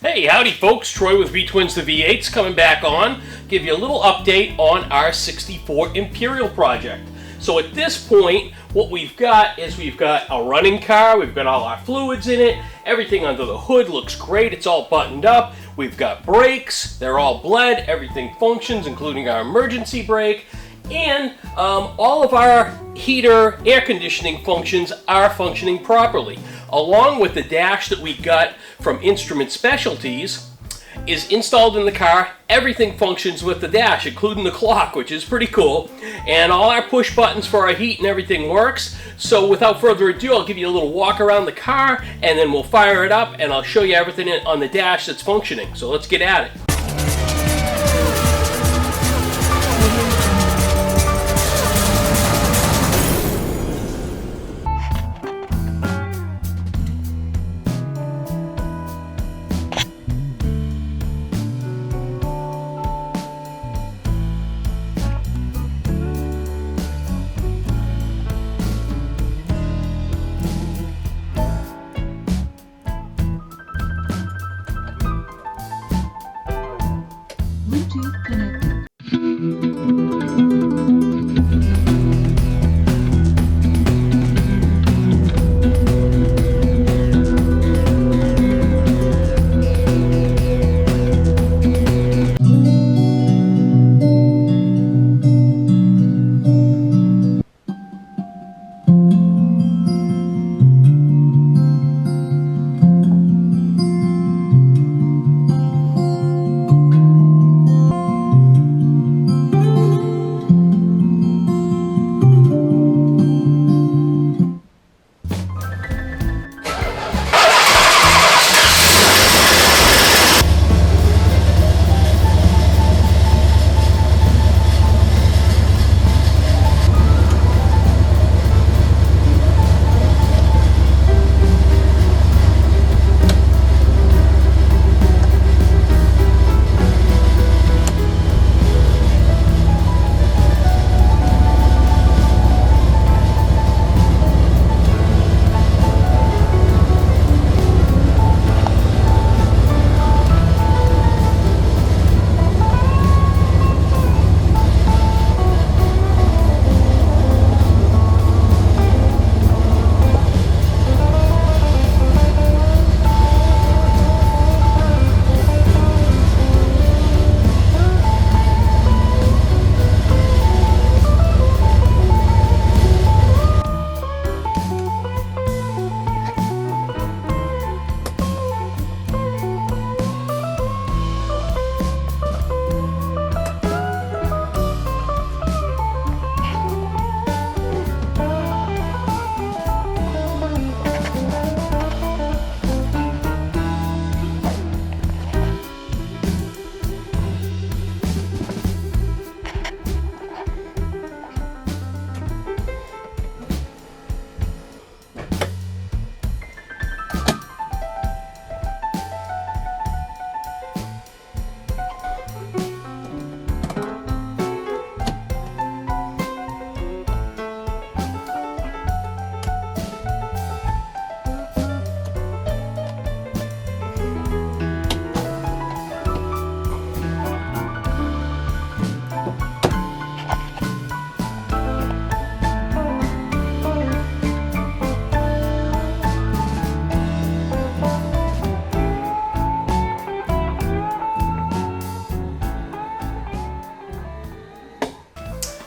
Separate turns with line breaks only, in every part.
Hey, howdy folks, Troy with Vtwins the V8s coming back on, give you a little update on our 64 Imperial Project. So at this point, what we've got is we've got a running car, we've got all our fluids in it, everything under the hood looks great, it's all buttoned up, we've got brakes, they're all bled, everything functions including our emergency brake, and all of our heater air conditioning functions are functioning properly. Along with the dash that we got from Instrument Specialties is installed in the car. Everything functions with the dash, including the clock, which is pretty cool. And all our push buttons for our heat and everything works. So without further ado, I'll give you a little walk around the car and then we'll fire it up and I'll show you everything on the dash that's functioning. So let's get at it.
Bluetooth connected.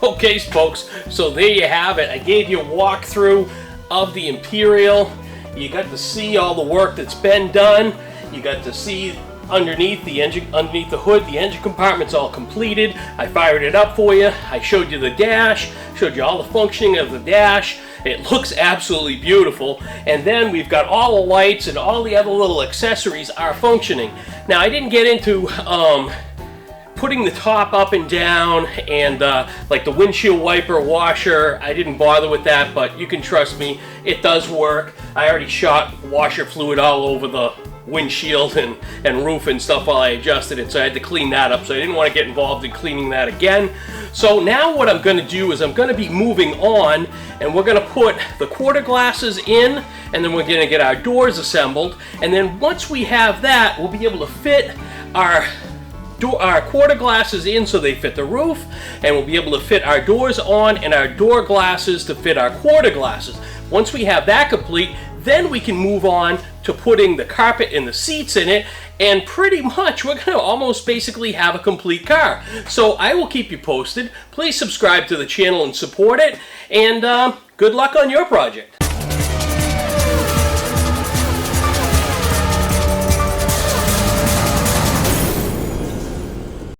Okay folks, so there you have it. I gave you a walkthrough of the Imperial. You got to see all the work that's been done. You got to see underneath the engine, underneath the hood, the engine compartment's all completed. I fired it up for you. I showed you the dash, showed you all the functioning of the dash. It looks absolutely beautiful. And then we've got all the lights and all the other little accessories are functioning. Now I didn't get into putting the top up and down and like the windshield wiper washer. I didn't bother with that, but you can trust me, it does work. I already shot washer fluid all over the windshield and roof and stuff while I adjusted it, so I had to clean that up, so I didn't want to get involved in cleaning that again. So now what I'm going to do is I'm going to be moving on, and we're going to put the quarter glasses in, and then we're going to get our doors assembled, and then once we have that, we'll be able to fit our quarter glasses in so they fit the roof, and we'll be able to fit our doors on and our door glasses to fit our quarter glasses. Once we have that complete, then we can move on to putting the carpet and the seats in it, and pretty much we're going to almost basically have a complete car. So I will keep you posted. Please subscribe to the channel and support it, and good luck on your project.